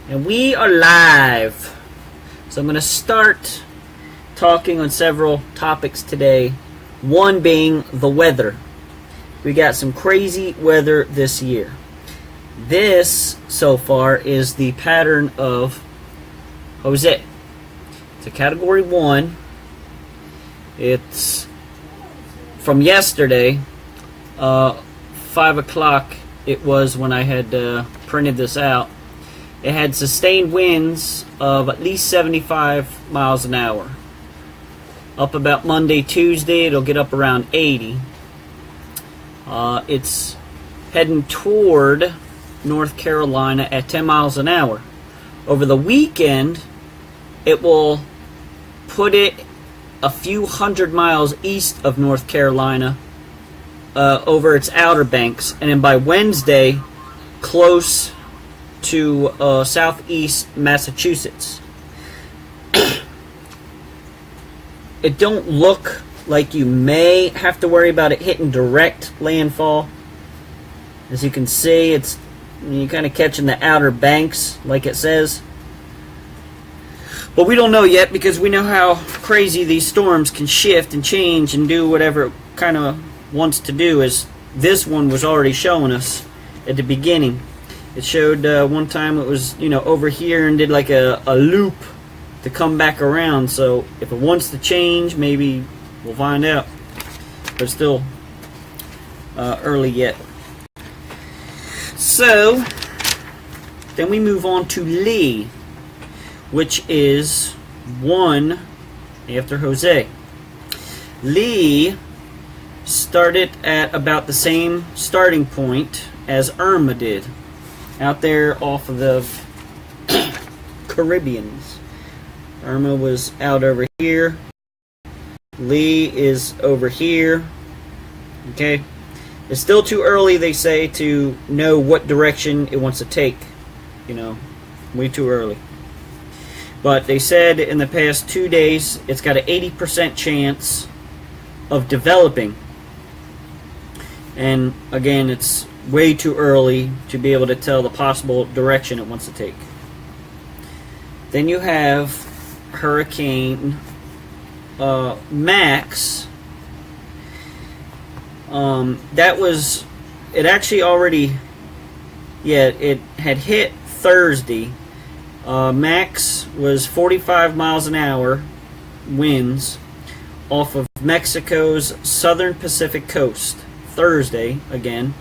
And we are live. So I'm going to start talking on several topics today. One being the weather. We got some crazy weather this year. This, so far, is the pattern of Jose. It's a Category 1. It's from yesterday, 5 o'clock it was when I had printed this out. It had sustained winds of at least 75 miles an hour. Up about Monday, Tuesday, it'll get up around 80. It's heading toward North Carolina at 10 miles an hour. Over the weekend, it will put it a few hundred miles east of North Carolina, over its outer banks, and then by Wednesday, close to southeast Massachusetts. It don't look like you may have to worry about it hitting direct landfall. As you can see, you're kind of catching the outer banks, like it says. But we don't know yet, because we know how crazy these storms can shift and change and do whatever it kind of wants to do, as this one was already showing us at the beginning. It showed one time it was, over here and did like a loop to come back around. So if it wants to change, maybe we'll find out. But it's still early yet. So then we move on to Lee, which is one after Jose. Lee started at about the same starting point as Irma did, out there off of the Caribbeans. Irma was out over here. Lee is over here. Okay? It's still too early, they say, to know what direction it wants to take. Way too early. But they said in the past 2 days, it's got an 80% chance of developing. And again, it's way too early to be able to tell the possible direction it wants to take. Then you have Hurricane Max. It actually already, it had hit Thursday. Max was 45 miles an hour winds off of Mexico's southern Pacific coast Thursday again,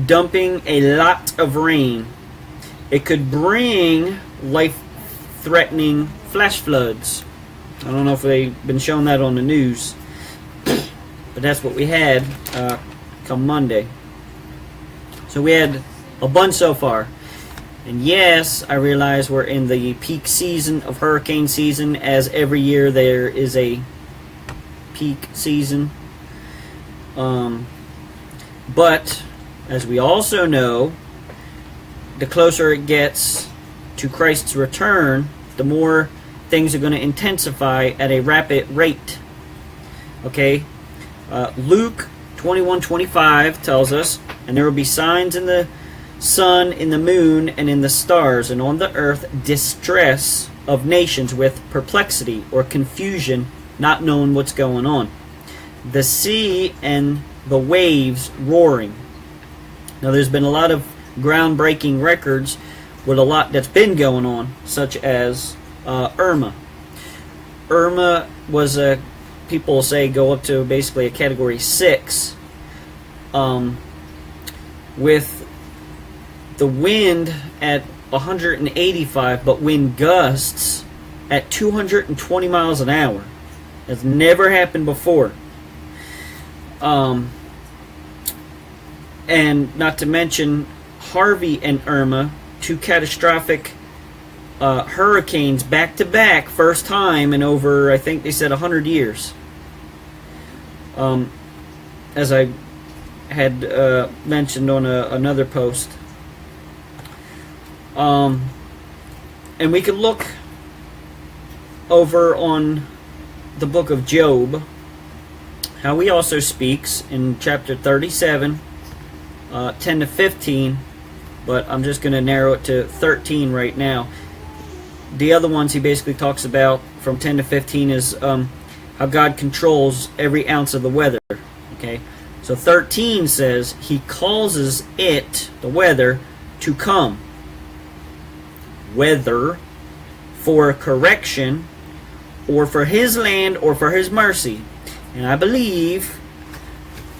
dumping a lot of rain. It could bring life-threatening flash floods. I don't know if they've been showing that on the news, but that's what we had come Monday. So we had a bunch so far. And yes, I realize we're in the peak season of hurricane season, as every year there is a peak season. But as we also know, the closer it gets to Christ's return, the more things are going to intensify at a rapid rate. Okay? Luke 21:25 tells us, "And there will be signs in the sun, in the moon, and in the stars, and on the earth distress of nations with perplexity," or confusion, not knowing what's going on. "The sea and the waves roaring." Now, there's been a lot of groundbreaking records with a lot that's been going on, such as Irma. Irma was people say go up to basically a Category 6, with the wind at 185, but wind gusts at 220 miles an hour. That's never happened before. And not to mention Harvey and Irma, two catastrophic hurricanes back to back, first time in over, I think they said, 100 years. As I had mentioned on another post. And we can look over on the book of Job, how he also speaks in chapter 37, 10 to 15, but I'm just going to narrow it to 13 right now. The other ones he basically talks about from 10 to 15 is how God controls every ounce of the weather. Okay, so 13 says he causes it, the weather, to come. Whether for correction or for his land or for his mercy. And I believe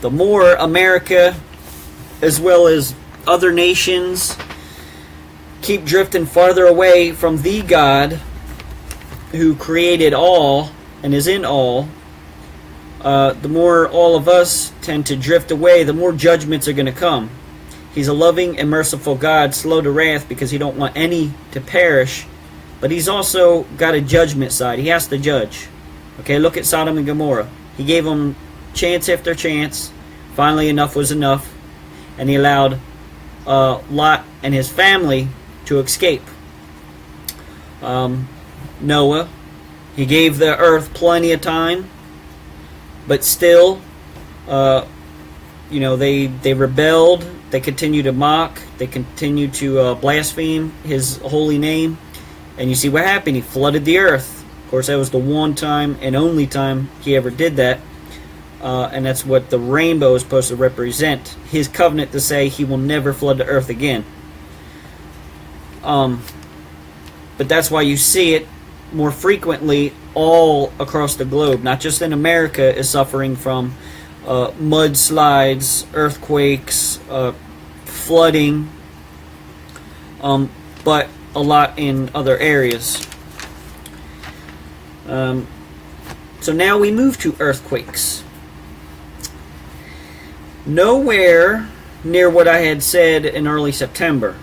the more America as well as other nations keep drifting farther away from the God who created all and is in all, the more all of us tend to drift away, the more judgments are going to come. He's a loving and merciful God, slow to wrath, because he don't want any to perish. But he's also got a judgment side. He has to judge. Okay, look at Sodom and Gomorrah. He gave them chance after chance. Finally, enough was enough. And he allowed Lot and his family to escape. Noah, he gave the earth plenty of time. But still, they rebelled. They continued to mock. They continued to blaspheme his holy name. And you see what happened. He flooded the earth. Of course, that was the one time and only time he ever did that. And that's what the rainbow is supposed to represent. His covenant to say he will never flood the earth again. But that's why you see it more frequently all across the globe. Not just in America is suffering from mudslides, earthquakes, flooding, but a lot in other areas. So now we move to earthquakes. Nowhere near what I had said in early September.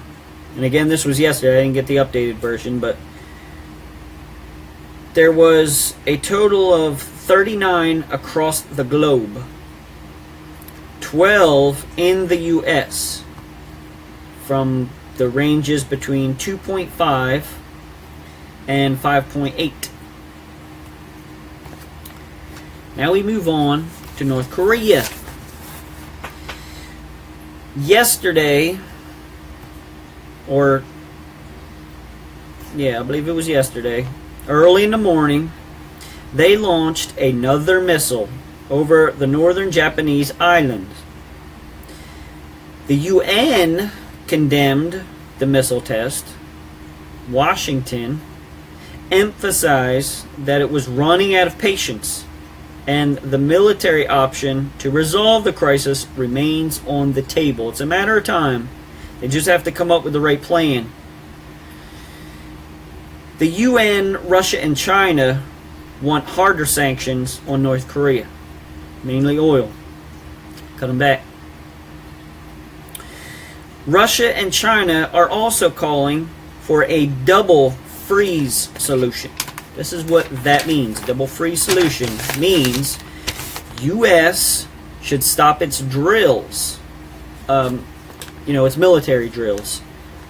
And again, this was yesterday. I didn't get the updated version, but there was a total of 39 across the globe. 12 in the U.S. from the ranges between 2.5 and 5.8. Now we move on to North Korea. Yesterday, I believe it was yesterday, early in the morning, they launched another missile over the northern Japanese island. The UN condemned the missile test. Washington emphasized that it was running out of patience, and the military option to resolve the crisis remains on the table. It's a matter of time. They just have to come up with the right plan. The UN, Russia, and China want harder sanctions on North Korea, mainly oil. Cut them back. Russia and China are also calling for a double freeze solution. This is what that means. Double freeze solution means U.S. should stop its drills, its military drills,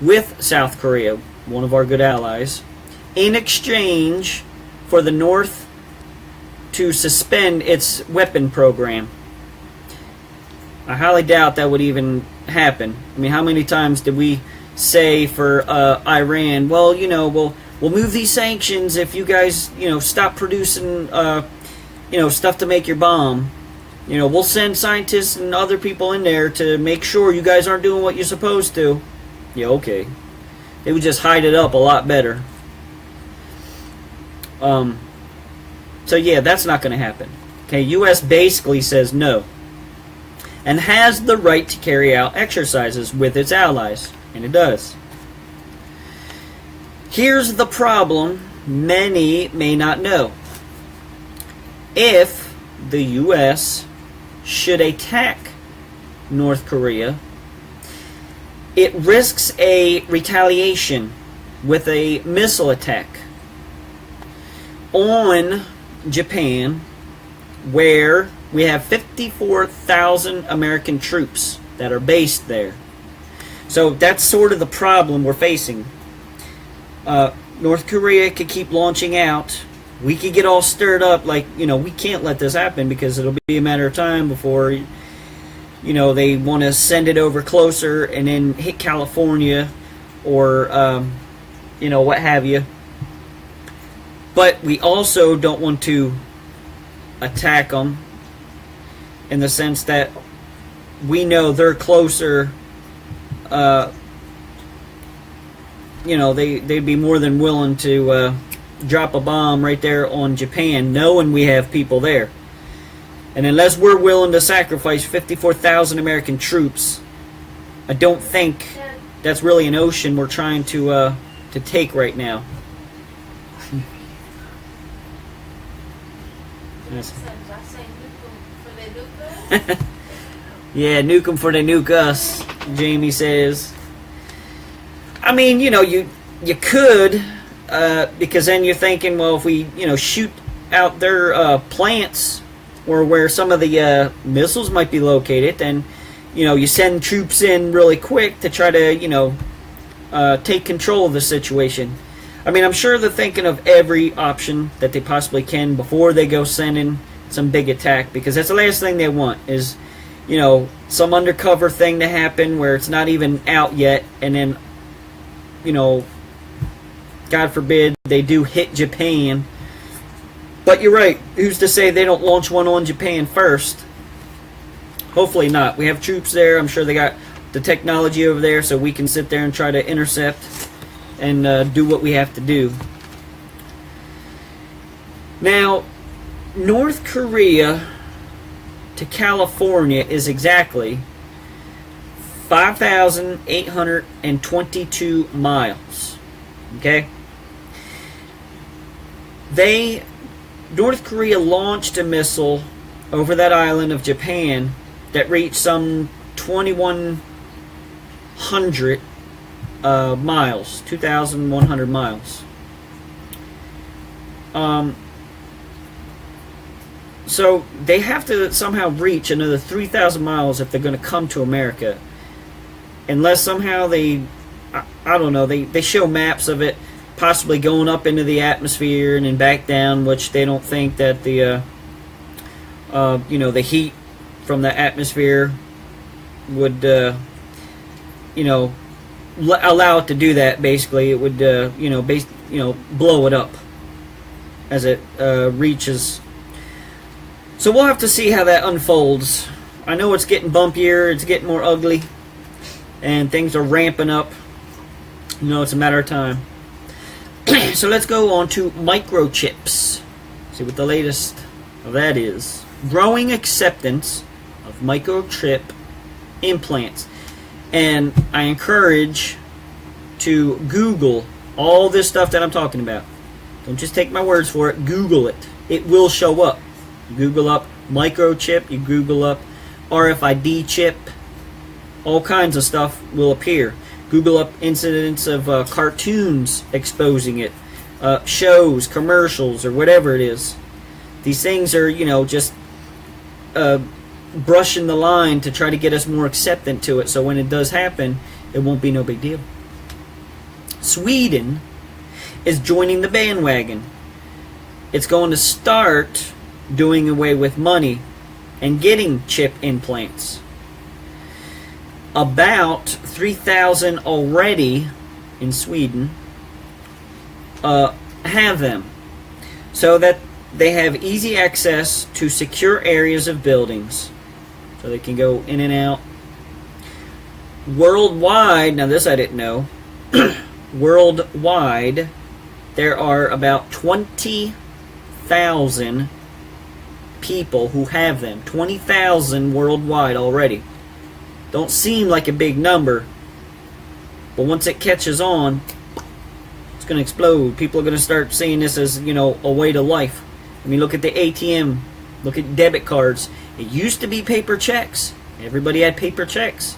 with South Korea, one of our good allies, in exchange for the North to suspend its weapon program. I highly doubt that would even happen. I mean, how many times did we say for Iran, well, we'll move these sanctions if you guys, stop producing, stuff to make your bomb. We'll send scientists and other people in there to make sure you guys aren't doing what you're supposed to. Yeah, okay. They would just hide it up a lot better. So yeah, that's not going to happen. Okay, U.S. basically says no, and has the right to carry out exercises with its allies, and it does. Here's the problem many may not know. If the U.S. should attack North Korea, it risks a retaliation with a missile attack on Japan, where we have 54,000 American troops that are based there. So that's sort of the problem we're facing. North Korea could keep launching out. We could get all stirred up like, we can't let this happen because it'll be a matter of time before they want to send it over closer and then hit California or, what have you. But we also don't want to attack them in the sense that we know they're closer. They'd be more than willing to drop a bomb right there on Japan, knowing we have people there. And unless we're willing to sacrifice 54,000 American troops, I don't think that's really an ocean we're trying to take right now. Yeah, nuke them for they nuke us, Jamie says. I mean, you could, because then you're thinking, well, if we, shoot out their plants or where some of the missiles might be located, then, you send troops in really quick to try to, take control of the situation. I mean, I'm sure they're thinking of every option that they possibly can before they go sending some big attack, because that's the last thing they want is, some undercover thing to happen where it's not even out yet, and then, God forbid they do hit Japan. But you're right, who's to say they don't launch one on Japan first? Hopefully not. We have troops there. I'm sure they got the technology over there, so we can sit there and try to intercept and do what we have to do. Now, North Korea to California is exactly 5,822 miles. Okay? North Korea launched a missile over that island of Japan that reached some 2,100 miles, 2,100 miles. So they have to somehow reach another 3,000 miles if they're going to come to America. Unless somehow they show maps of it possibly going up into the atmosphere and then back down, which they don't think that the heat from the atmosphere would allow it to do that. Basically, it would blow it up as it reaches. So we'll have to see how that unfolds. I know it's getting bumpier, it's getting more ugly, and things are ramping up. It's a matter of time. So let's go on to microchips. See what the latest of that is. Growing acceptance of microchip implants. And I encourage to Google all this stuff that I'm talking about. Don't just take my words for it. Google it. It will show up. You Google up microchip. You Google up RFID chip. All kinds of stuff will appear. Google up incidents of cartoons exposing it. Shows, commercials, or whatever it is. These things are, just brushing the line to try to get us more acceptant to it, so when it does happen, it won't be no big deal. Sweden is joining the bandwagon. It's going to start doing away with money and getting chip implants. About 3,000 already in Sweden have them, so that they have easy access to secure areas of buildings, so they can go in and out. Worldwide, now this I didn't know, worldwide there are about 20,000 people who have them. 20,000 worldwide already. Don't seem like a big number, but once it catches on, it's going to explode. People are going to start seeing this as, a way to life. I mean, look at the ATM. Look at debit cards. It used to be paper checks. Everybody had paper checks.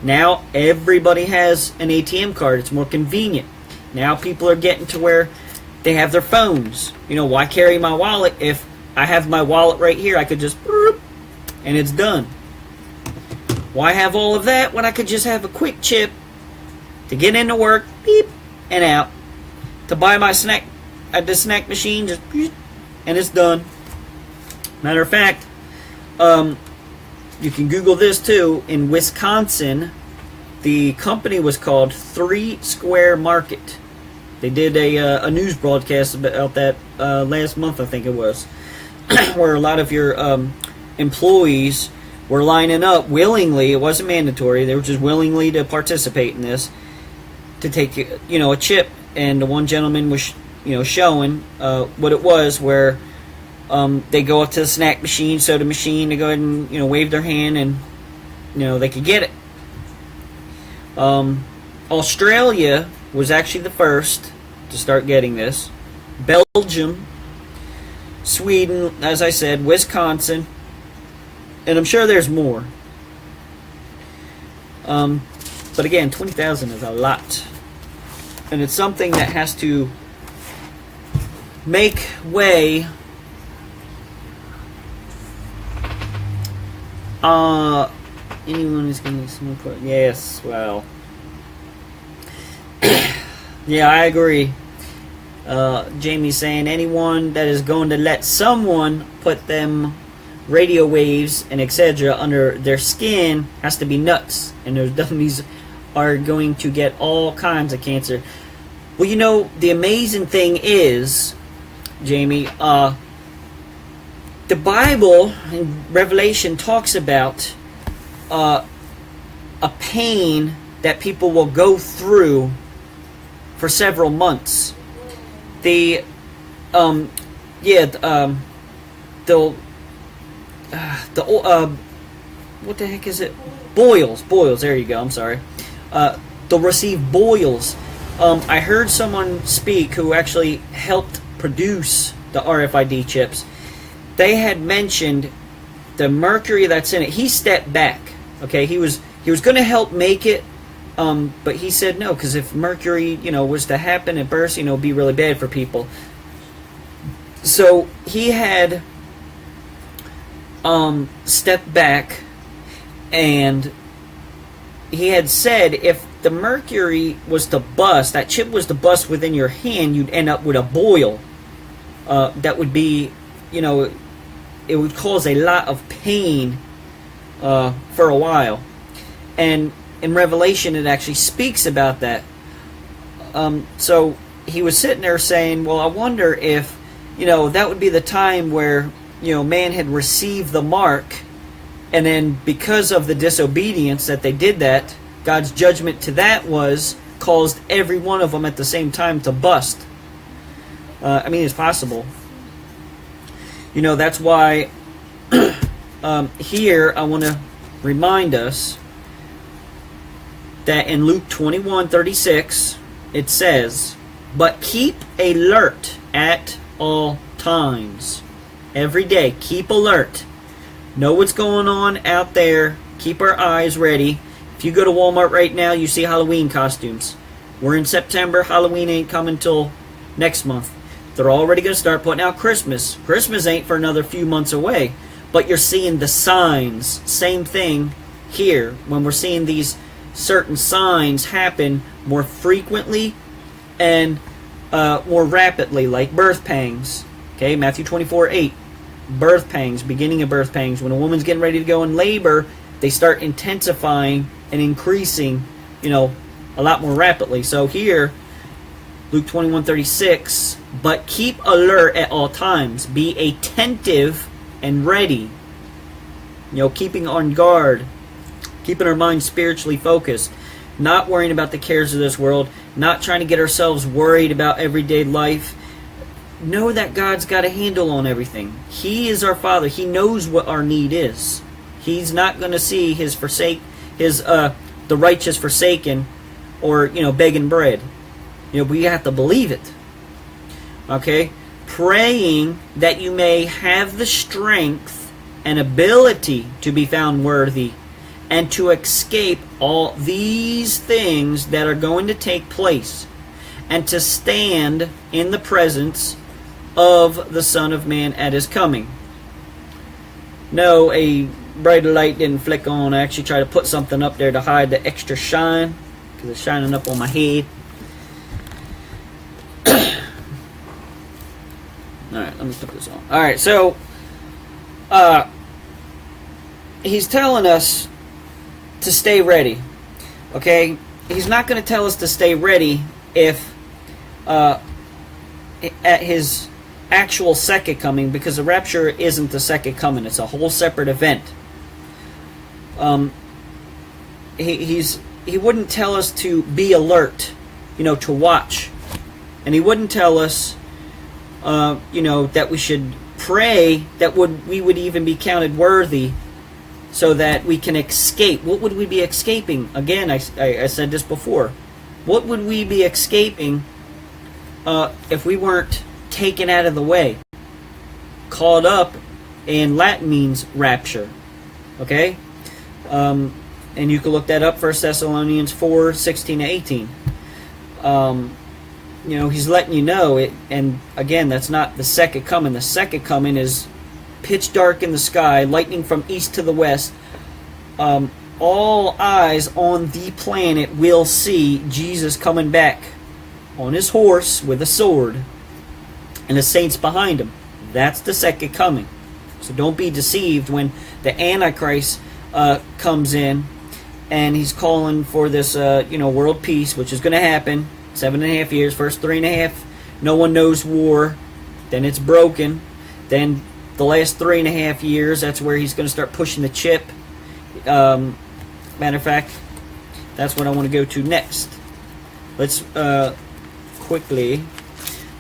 Now everybody has an ATM card. It's more convenient. Now people are getting to where they have their phones. Why carry my wallet if I have my wallet right here? I could just and it's done. Why have all of that when I could just have a quick chip to get into work, beep, and out, to buy my snack at the snack machine, just beep, and it's done. Matter of fact, you can Google this too. In Wisconsin, the company was called 3 Square Market. They did a news broadcast about that last month, I think it was, where a lot of your employees were lining up willingly. It wasn't mandatory. They were just willingly to participate in this, to take a chip. And the one gentleman was showing what it was, where they go up to the snack machine, soda machine, to go ahead and wave their hand, and they could get it. Australia was actually the first to start getting this. Belgium, Sweden, as I said, Wisconsin, and I'm sure there's more. But again, 20,000 is a lot. And it's something that has to make way. Anyone who's going to support? Yes, well. Yeah, I agree. Jamie's saying anyone that is going to let someone put them radio waves and etc. under their skin has to be nuts, and those dummies are going to get all kinds of cancer. Well, the amazing thing is, Jamie, the Bible in Revelation talks about a pain that people will go through for several months. They'll what the heck is it? Boils. There you go. I'm sorry. They'll receive boils. I heard someone speak who actually helped produce the RFID chips. They had mentioned the mercury that's in it. He stepped back. Okay, he was going to help make it, but he said no, because if mercury, was to happen at birth, it'd be really bad for people. So he had stepped back, and he had said if the mercury was to bust, that chip was to bust within your hand, you'd end up with a boil. That would be, it would cause a lot of pain for a while. And in Revelation, it actually speaks about that. So he was sitting there saying, well, I wonder if, that would be the time where, man had received the mark, and then because of the disobedience that they did that, God's judgment to that caused every one of them at the same time to bust. It's possible. That's why here I want to remind us that in Luke 21:36 it says, "But keep alert at all times." Every day, keep alert. Know what's going on out there. Keep our eyes ready. If you go to Walmart right now, you see Halloween costumes. We're in September. Halloween ain't coming till next month. They're already going to start putting out Christmas. Christmas ain't for another few months away. But you're seeing the signs. Same thing here. When we're seeing these certain signs happen more frequently and more rapidly, like birth pangs. Okay, Matthew 24:8. Birth pangs, beginning of birth pangs. When a woman's getting ready to go in labor, they start intensifying and increasing, a lot more rapidly. So here, Luke 21:36, "But keep alert at all times. Be attentive and ready." Keeping on guard. Keeping our minds spiritually focused. Not worrying about the cares of this world. Not trying to get ourselves worried about everyday life. Know that God's got a handle on everything. He is our Father. He knows what our need is. He's not going to see the righteous forsaken or, begging bread. We have to believe it. Okay? Praying that you may have the strength and ability to be found worthy and to escape all these things that are going to take place and to stand in the presence of the Son of Man at His coming. No, a brighter light didn't flick on. I actually tried to put something up there to hide the extra shine because it's shining up on my head. Alright, let me put this on. Alright, so he's telling us to stay ready. Okay? He's not going to tell us to stay ready if at his actual second coming, because the rapture isn't the second coming. It's a whole separate event. He wouldn't tell us to be alert, to watch. And he wouldn't tell us, that we should pray that we would even be counted worthy so that we can escape. What would we be escaping? Again, I said this before. What would we be escaping if we weren't taken out of the way? Called up in Latin means rapture. Okay? And you can look that up, 1 Thessalonians 4, 16 to 18. He's letting you know it, and again, that's not the second coming. The second coming is pitch dark in the sky, lightning from east to the west. All eyes on the planet will see Jesus coming back on his horse with a sword, and the saints behind him. That's the second coming. So don't be deceived when the Antichrist comes in, and he's calling for this, world peace, which is going to happen. 7.5 years, first 3.5, no one knows war. Then it's broken. Then the last 3.5 years, that's where he's going to start pushing the chip. Matter of fact, that's what I want to go to next. Let's quickly,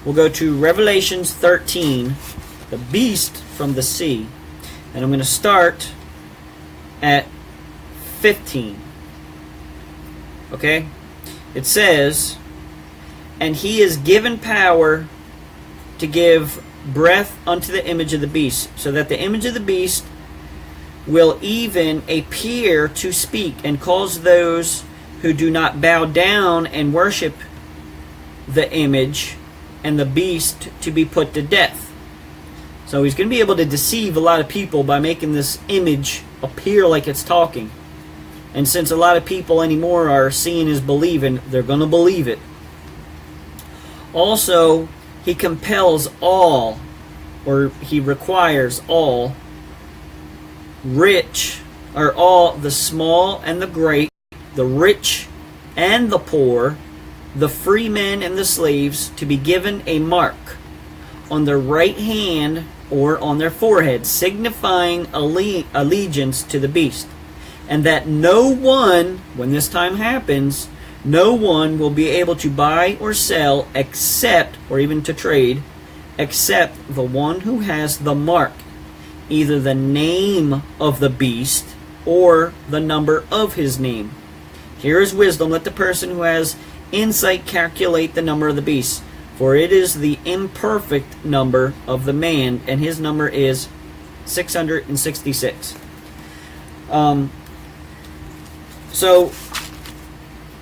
we'll go to Revelations 13, the beast from the sea. And I'm going to start at 15. Okay? It says, "And he is given power to give breath unto the image of the beast, so that the image of the beast will even appear to speak, and cause those who do not bow down and worship the image and the beast to be put to death." So he's going to be able to deceive a lot of people by making this image appear like it's talking. And since a lot of people anymore are seeing is believing, they're going to believe it. Also, he compels all, or he requires all, rich, or all, the small and the great, the rich and the poor, the free men and the slaves, to be given a mark on their right hand or on their forehead, signifying allegiance to the beast. And that no one, when this time happens, no one will be able to buy or sell except, or even to trade, except the one who has the mark, either the name of the beast or the number of his name. Here is wisdom. Let the person who has insight calculate the number of the beast, for it is the imperfect number of the man, and his number is 666. So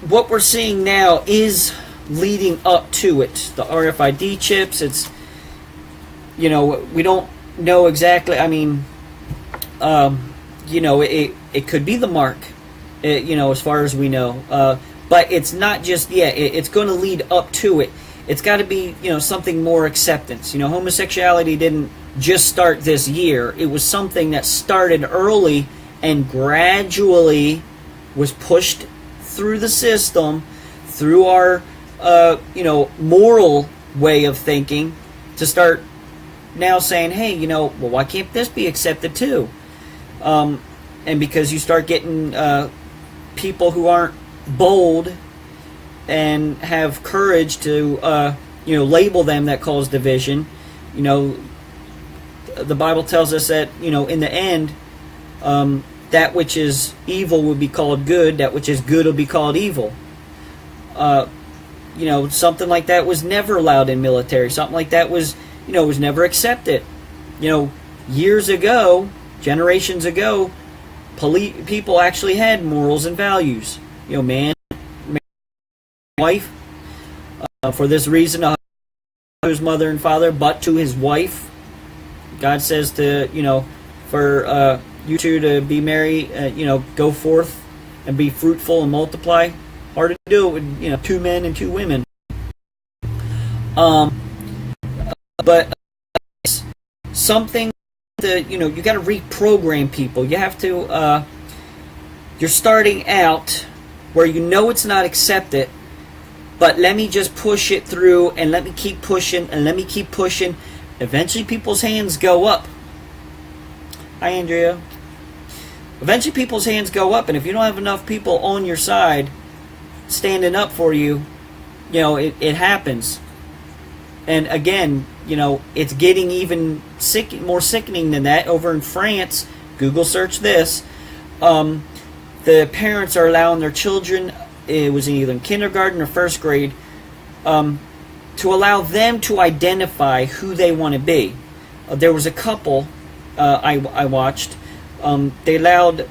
what we're seeing now is leading up to it. The RFID chips, it's, we don't know exactly. I mean, it could be the mark, as far as we know. But it's not just yet. It's going to lead up to it. It's got to be, something more acceptance. Homosexuality didn't just start this year. It was something that started early and gradually was pushed through the system, through our, moral way of thinking, to start now saying, hey, why can't this be accepted too? And because you start getting people who aren't bold and have courage to, label them, that cause division. The Bible tells us that, in the end, that which is evil will be called good, that which is good will be called evil. Something like that was never allowed in military. Something like that was never accepted. Years ago, generations ago, people actually had morals and values. Man, wife. For this reason, a husband to his mother and father, but to his wife. God says to, for you two to be married, go forth and be fruitful and multiply. Hard to do it with, 2 men and 2 women. But something to, you got to reprogram people. You have to, you're starting out where it's not accepted, but let me just push it through, and let me keep pushing, and let me keep pushing. Eventually people's hands go up. Hi, Andrea. Eventually people's hands go up, and if you don't have enough people on your side standing up for you, it happens. And again, it's getting even more sickening than that. Over in France, Google search this, the parents are allowing their children, it was either in kindergarten or first grade, to allow them to identify who they want to be. There was a couple I watched. They allowed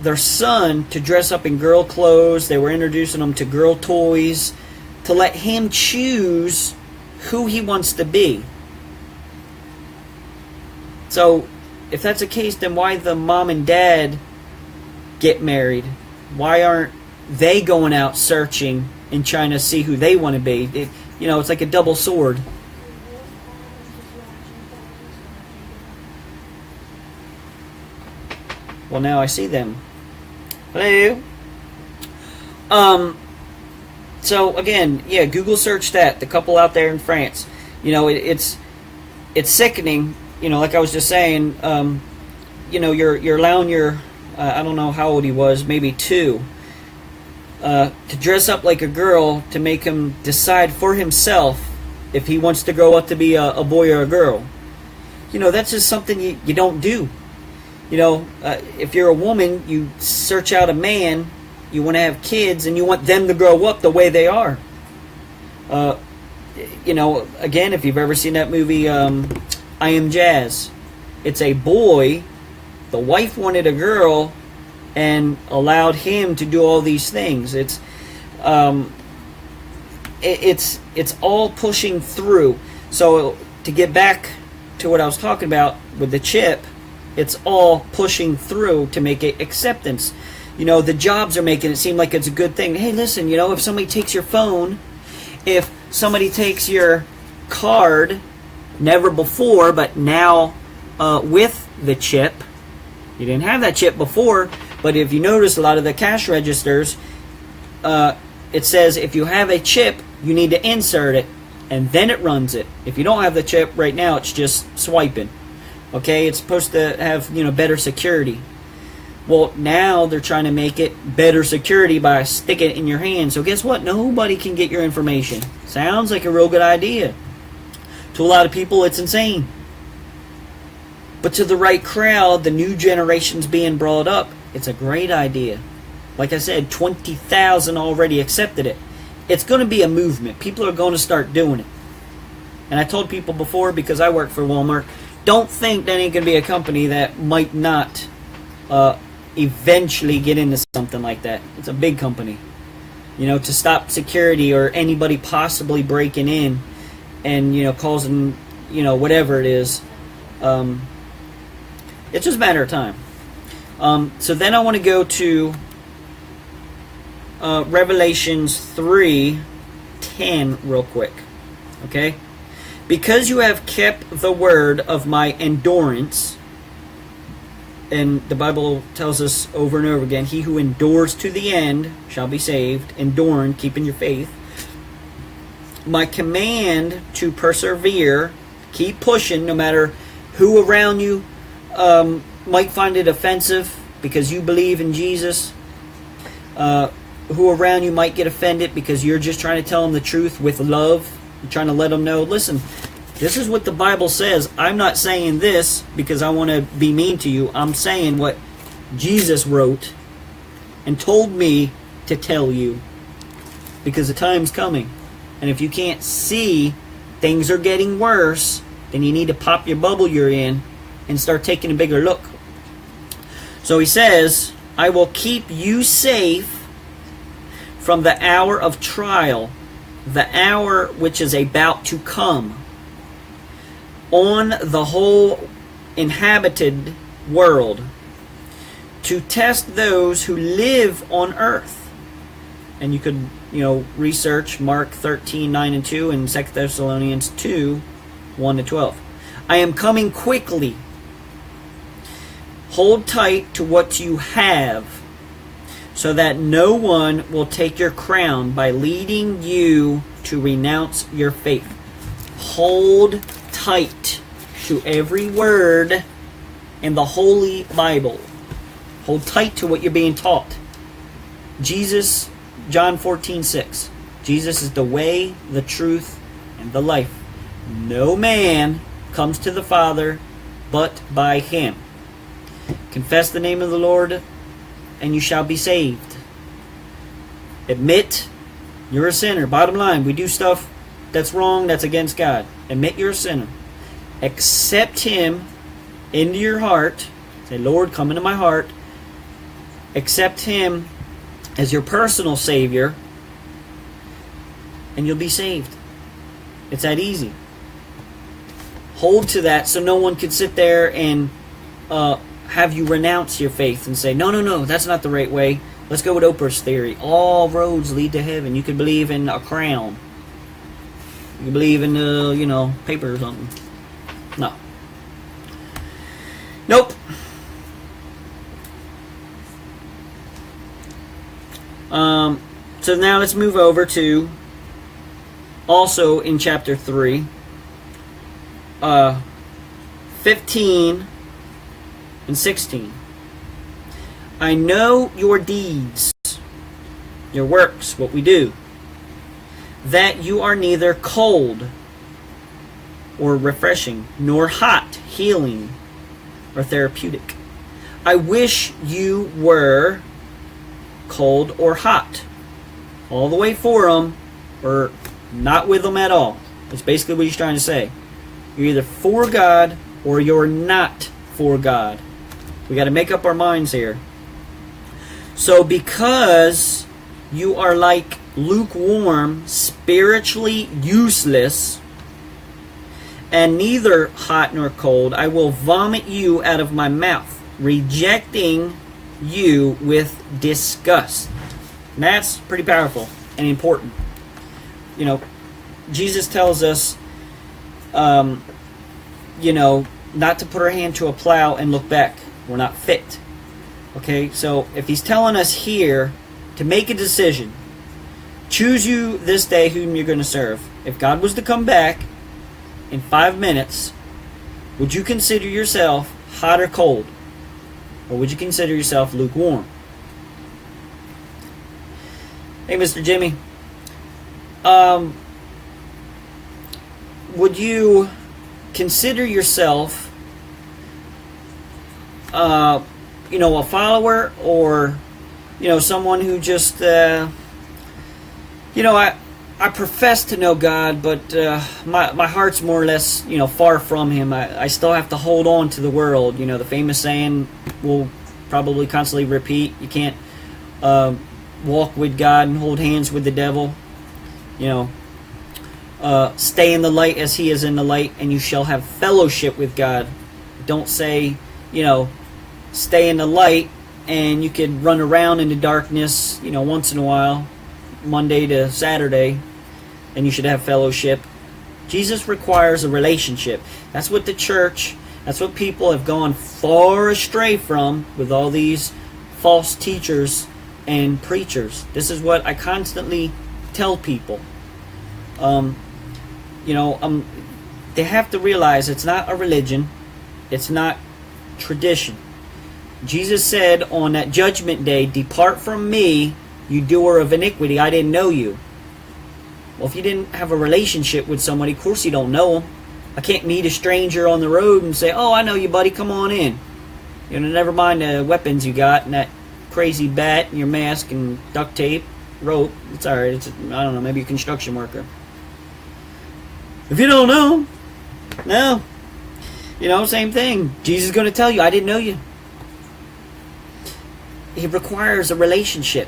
their son to dress up in girl clothes. They were introducing him to girl toys to let him choose who he wants to be. So, if that's the case, then why the mom and dad get married? Why aren't they going out searching and trying to see who they want to be? It's like a double sword. Well, now I see them. Hello. So again, yeah, Google search that. The couple out there in France. It's sickening. Like I was just saying. You're allowing your I don't know how old he was, maybe 2, to dress up like a girl to make him decide for himself if he wants to grow up to be a boy or a girl. That's just something you don't do. If you're a woman, you search out a man, you want to have kids, and you want them to grow up the way they are. Again, if you've ever seen that movie, I Am Jazz, it's a boy. The wife wanted a girl and allowed him to do all these things. It's all pushing through. So to get back to what I was talking about with the chip, it's all pushing through to make it acceptance. The jobs are making it seem like it's a good thing. Hey, listen, if somebody takes your phone, if somebody takes your card, never before, but now with the chip. You didn't have that chip before, but if you notice a lot of the cash registers, it says if you have a chip, you need to insert it, and then it runs it. If you don't have the chip right now, it's just swiping. Okay, it's supposed to have, better security. Well, now they're trying to make it better security by sticking it in your hand. So guess what? Nobody can get your information. Sounds like a real good idea. To a lot of people, it's insane. But to the right crowd, the new generation's being brought up, it's a great idea. Like I said, 20,000 already accepted it. It's going to be a movement. People are going to start doing it. And I told people before, because I work for Walmart, don't think that ain't going to be a company that might not eventually get into something like that. It's a big company. To stop security or anybody possibly breaking in and, causing, whatever it is. It's just a matter of time. So then I want to go to Revelations 3:10 real quick. Okay? Because you have kept the word of my endurance, and the Bible tells us over and over again, he who endures to the end shall be saved. Enduring, keeping your faith. My command to persevere, keep pushing no matter who around you might find it offensive because you believe in Jesus. Who around you might get offended because you're just trying to tell them the truth with love. You're trying to let them know, listen, this is what the Bible says. I'm not saying this because I want to be mean to you. I'm saying what Jesus wrote and told me to tell you, because the time's coming. And if you can't see things are getting worse, then you need to pop your bubble you're in and start taking a bigger look. So he says, I will keep you safe from the hour of trial, the hour which is about to come on the whole inhabited world, to test those who live on earth. And you could, research Mark 13:9-2 and 2 Thessalonians 2:1-12. I am coming quickly. Hold tight to what you have, so that no one will take your crown by leading you to renounce your faith. Hold tight to every word in the Holy Bible. Hold tight to what you're being taught. Jesus, John 14:6. Jesus is the way, the truth, and the life. No man comes to the Father but by him. Confess the name of the Lord, and you shall be saved. Admit you're a sinner. Bottom line, we do stuff that's wrong, that's against God. Admit you're a sinner. Accept him into your heart. Say, Lord, come into my heart. Accept him as your personal Savior, and you'll be saved. It's that easy. Hold to that so no one could sit there and have you renounce your faith and say, no, that's not the right way. Let's go with Oprah's theory. All roads lead to heaven. You could believe in a crown. You believe in, paper or something. No. Nope. So now let's move over to, also in chapter 3, 15 and 16. I know your deeds, your works, what we do, that you are neither cold or refreshing, nor hot, healing, or therapeutic. I wish you were cold or hot, all the way for them, or not with them at all. That's basically what he's trying to say. You're either for God or you're not for God. We got to make up our minds here. So because you are like lukewarm, spiritually useless, and neither hot nor cold, I will vomit you out of my mouth, rejecting you with disgust. And that's pretty powerful and important. Jesus tells us, not to put our hand to a plow and look back. We're not fit. Okay, so if he's telling us here to make a decision, choose you this day whom you're going to serve. If God was to come back in 5 minutes, would you consider yourself hot or cold? Or would you consider yourself lukewarm? Hey, Mr. Jimmy. Would you consider yourself, a follower, or, someone who just, I profess to know God, but my heart's more or less, far from Him. I still have to hold on to the world. The famous saying will probably constantly repeat: you can't walk with God and hold hands with the devil. Stay in the light as He is in the light, and you shall have fellowship with God. Don't say, stay in the light and you could run around in the darkness, once in a while, Monday to Saturday, and you should have fellowship. Jesus requires a relationship. That's what the church, that's what people have gone far astray from with all these false teachers and preachers. This is what I constantly tell people. They have to realize it's not a religion. It's not tradition. Jesus said on that judgment day, "Depart from me, you doer of iniquity. I didn't know you." Well, if you didn't have a relationship with somebody, of course you don't know them. I can't meet a stranger on the road and say, "Oh, I know you, buddy. Come on in." Never mind the weapons you got and that crazy bat and your mask and duct tape, rope. It's all right. I don't know. Maybe a construction worker. If you don't know, no. Same thing. Jesus is going to tell you, "I didn't know you." He requires a relationship.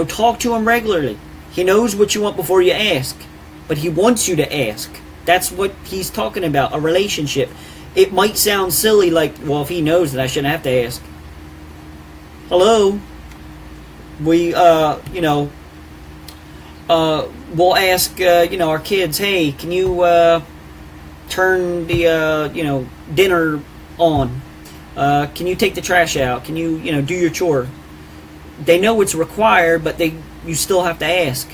Talk to Him regularly. He knows what you want before you ask, but He wants you to ask. That's what He's talking about, a relationship. It might sound silly, like, well, if He knows, then I shouldn't have to ask. Hello? We'll ask, our kids, "Hey, can you turn the, dinner on?" Can you take the trash out? Can you, do your chore? They know it's required, but you still have to ask.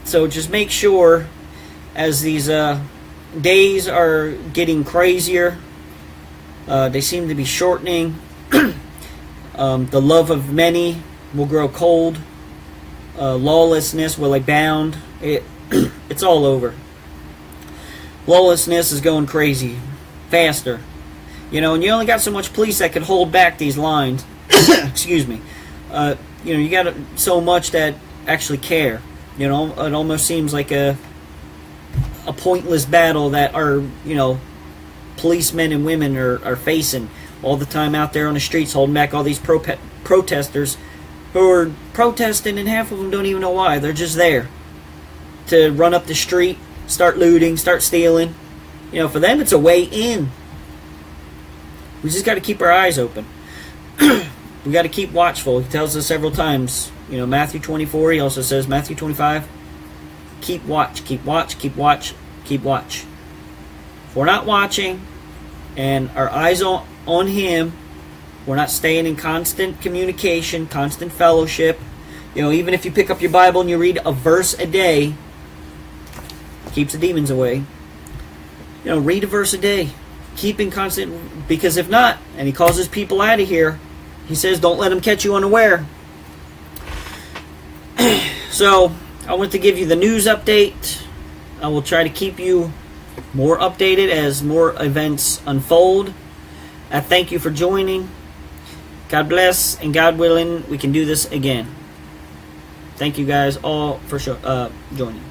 So just make sure, as these days are getting crazier, they seem to be shortening. The love of many will grow cold. Lawlessness will abound. It's all over. Lawlessness is going crazy, faster. And you only got so much police that could hold back these lines. Excuse me. You got so much that actually care. It almost seems like a pointless battle that our, policemen and women are facing all the time out there on the streets, holding back all these protesters who are protesting, and half of them don't even know why. They're just there to run up the street, start looting, start stealing. For them, it's a way in. We just got to keep our eyes open. We got to keep watchful. He tells us several times. Matthew 24. He also says, Matthew 25. Keep watch, keep watch, keep watch, keep watch. If we're not watching and our eyes on Him, we're not staying in constant communication, constant fellowship. Even if you pick up your Bible and you read a verse a day, keeps the demons away. Read a verse a day. Keep in constant, because if not, and He calls His people out of here, He says, don't let them catch you unaware. So, I want to give you the news update. I will try to keep you more updated as more events unfold. I thank you for joining. God bless, and God willing, we can do this again. Thank you guys all for joining.